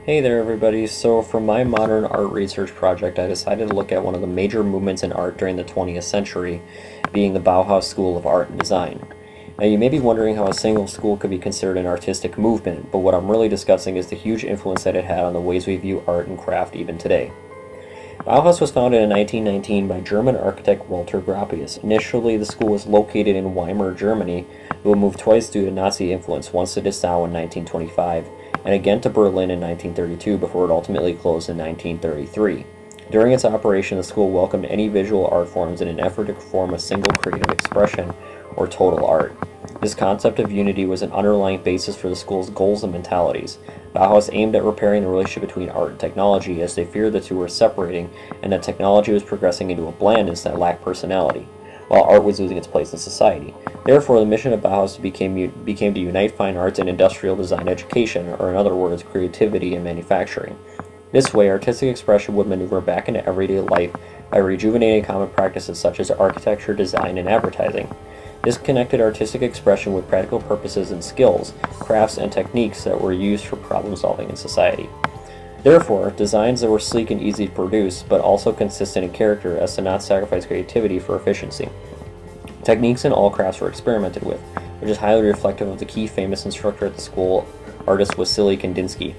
Hey there everybody, so for my modern art research project I decided to look at one of the major movements in art during the 20th century, being the Bauhaus School of Art and Design. Now you may be wondering how a single school could be considered an artistic movement, but what I'm really discussing is the huge influence that it had on the ways we view art and craft even today. Bauhaus was founded in 1919 by German architect Walter Gropius. Initially the school was located in Weimar, Germany, but moved twice due to Nazi influence, once to Dessau in 1925, and again to Berlin in 1932 before it ultimately closed in 1933. During its operation, the school welcomed any visual art forms in an effort to form a single creative expression, or total art. This concept of unity was an underlying basis for the school's goals and mentalities. Bauhaus aimed at repairing the relationship between art and technology, as they feared the two were separating and that technology was progressing into a blandness that lacked personality, while art was losing its place in society. Therefore, the mission of Bauhaus became to unite fine arts and industrial design education, or in other words, creativity and manufacturing. This way, artistic expression would maneuver back into everyday life by rejuvenating common practices such as architecture, design, and advertising. This connected artistic expression with practical purposes and skills, crafts, and techniques that were used for problem solving in society. Therefore, designs that were sleek and easy to produce, but also consistent in character as to not sacrifice creativity for efficiency. Techniques in all crafts were experimented with, which is highly reflective of the key famous instructor at the school, artist Wassily Kandinsky.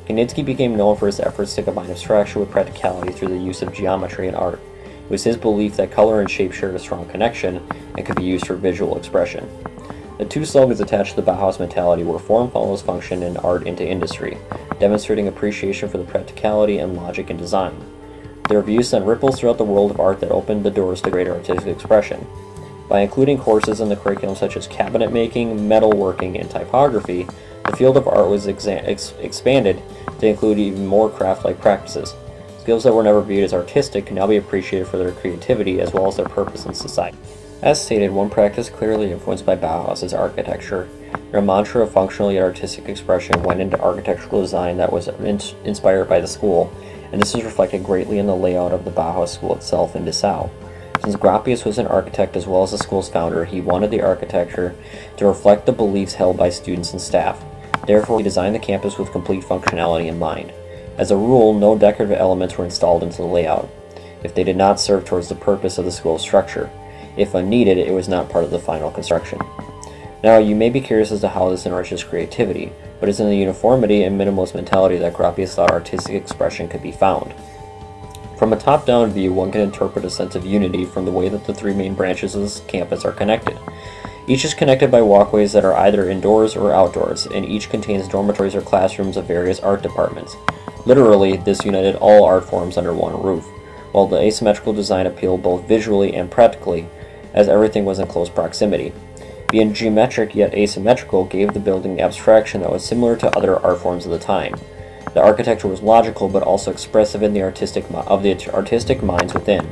Kandinsky became known for his efforts to combine abstraction with practicality through the use of geometry in art. It was his belief that color and shape shared a strong connection and could be used for visual expression. The two slogans attached to the Bauhaus mentality were "Form follows function and art into industry," demonstrating appreciation for the practicality and logic in design. Their views sent ripples throughout the world of art that opened the doors to greater artistic expression. By including courses in the curriculum such as cabinet making, metalworking, and typography, the field of art was expanded to include even more craft-like practices. Skills that were never viewed as artistic can now be appreciated for their creativity as well as their purpose in society. As stated, one practice clearly influenced by Bauhaus is architecture. Their mantra of functional yet artistic expression went into architectural design that was inspired by the school, and this is reflected greatly in the layout of the Bauhaus school itself in Dessau. Since Gropius was an architect as well as the school's founder, he wanted the architecture to reflect the beliefs held by students and staff. Therefore, he designed the campus with complete functionality in mind. As a rule, no decorative elements were installed into the layout, if they did not serve towards the purpose of the school's structure. If unneeded, it was not part of the final construction. Now, you may be curious as to how this enriches creativity, but it's in the uniformity and minimalist mentality that Gropius thought artistic expression could be found. From a top-down view, one can interpret a sense of unity from the way that the three main branches of this campus are connected. Each is connected by walkways that are either indoors or outdoors, and each contains dormitories or classrooms of various art departments. Literally, this united all art forms under one roof, while the asymmetrical design appealed both visually and practically, as everything was in close proximity. Being geometric yet asymmetrical gave the building the abstraction that was similar to other art forms of the time. The architecture was logical but also expressive in the artistic minds within.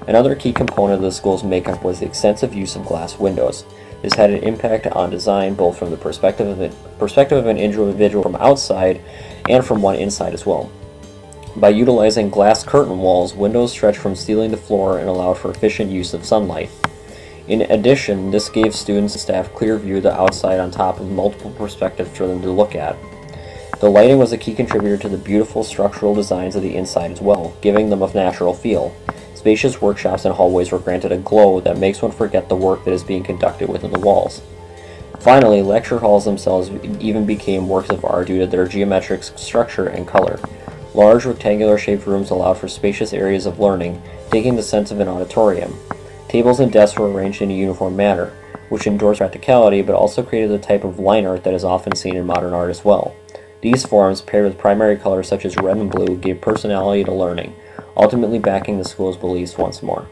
Another key component of the school's makeup was the extensive use of glass windows. This had an impact on design both from the perspective of an individual from outside and from one inside as well. By utilizing glass curtain walls, windows stretched from ceiling to floor and allowed for efficient use of sunlight. In addition, this gave students and staff clear view of the outside on top of multiple perspectives for them to look at. The lighting was a key contributor to the beautiful structural designs of the inside as well, giving them a natural feel. Spacious workshops and hallways were granted a glow that makes one forget the work that is being conducted within the walls. Finally, lecture halls themselves even became works of art due to their geometric structure and color. Large rectangular-shaped rooms allowed for spacious areas of learning, taking the sense of an auditorium. Tables and desks were arranged in a uniform manner, which endorsed practicality but also created the type of line art that is often seen in modern art as well. These forms, paired with primary colors such as red and blue, gave personality to learning, ultimately backing the school's beliefs once more.